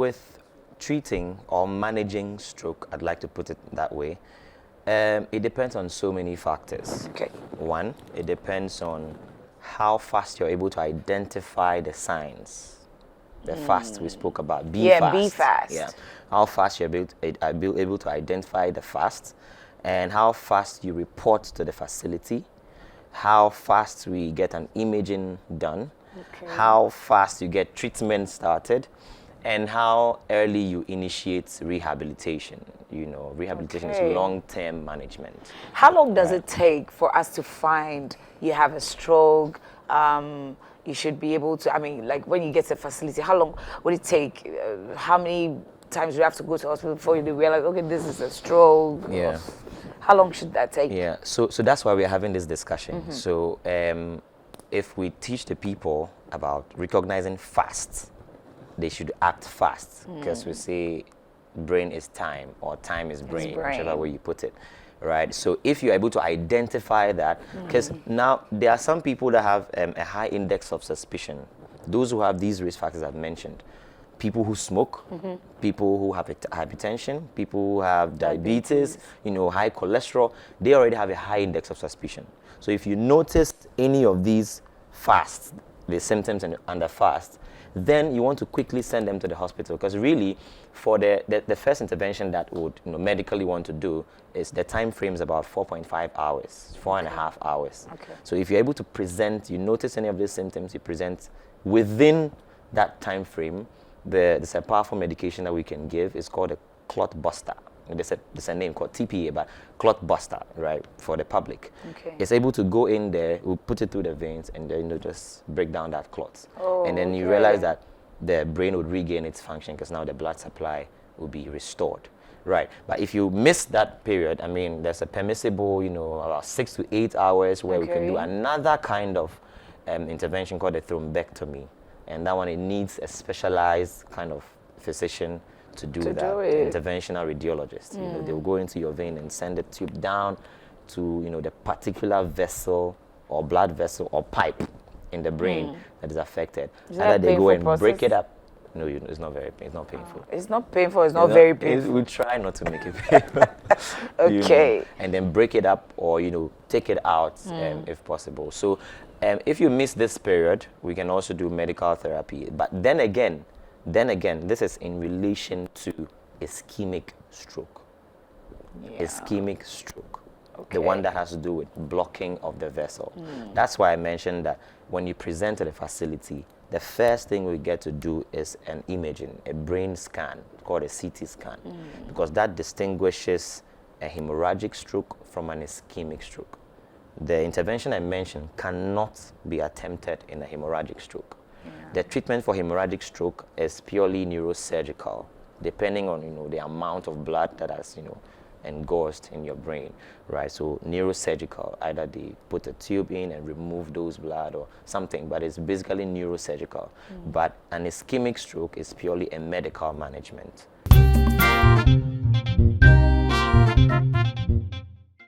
with treating or managing stroke, I'd like to put it that way, it depends on so many factors. Okay. One, it depends on how fast you're able to identify the signs. The fast we spoke about, be fast. Be fast. Yeah, how fast you're able to identify the fast, and how fast you report to the facility, how fast we get an imaging done, how fast you get treatment started, and how early you initiate rehabilitation. You know, rehabilitation is long-term management. How long does it take for us to find you have a stroke? You should be able to, I mean, like when you get to the facility, how long would it take? How many times do you have to go to hospital before you realize, okay, this is a stroke? Yeah. How long should that take? Yeah, so that's why we're having this discussion. So if we teach the people about recognizing fast, they should act fast, because we say brain is time, or time is brain, whichever way you put it, right? So if you're able to identify that, because now there are some people that have a high index of suspicion, those who have these risk factors I've mentioned, people who smoke, people who have hypertension, people who have diabetes, you know, high cholesterol, they already have a high index of suspicion. So if you notice any of these fast, the symptoms under fast, then you want to quickly send them to the hospital, because really for the first intervention that would, you know, medically want to do is the time frame is about 4.5 hours, 4.5 hours. So if you're able to present, you notice any of these symptoms, you present within that time frame, there's a powerful medication that we can give. It's called a clot buster. There's a name called TPA, but clot buster, right, for the public. It's able to go in there, we'll put it through the veins, and then, you know, just break down that clot. And then you realize that the brain would regain its function, because now the blood supply will be restored, right? But if you miss that period, I mean, there's a permissible, you know, about 6 to 8 hours where we can do another kind of intervention called a thrombectomy. And that one, it needs a specialized kind of physician to do that, interventional radiologist. You know, they'll go into your vein and send a tube down to, you know, the particular vessel or blood vessel or pipe in the brain that is affected. Either they go and break it up. No, it's not very painful. It's not painful. It's not painful. It's not very painful. We try not to make it painful. You know, and then break it up, or, you know, take it out if possible. So if you miss this period, we can also do medical therapy. But then again, this is in relation to ischemic stroke. Ischemic stroke. The one that has to do with blocking of the vessel. That's why I mentioned that when you present to the facility, the first thing we get to do is an imaging, a brain scan called a CT scan, because that distinguishes a hemorrhagic stroke from an ischemic stroke. The intervention I mentioned cannot be attempted in a hemorrhagic stroke. The treatment for hemorrhagic stroke is purely neurosurgical, depending on, you know, the amount of blood that has, you know, engulfed in your brain, right? So neurosurgical, either they put a tube in and remove those blood or something, but it's basically neurosurgical. But an ischemic stroke is purely a medical management.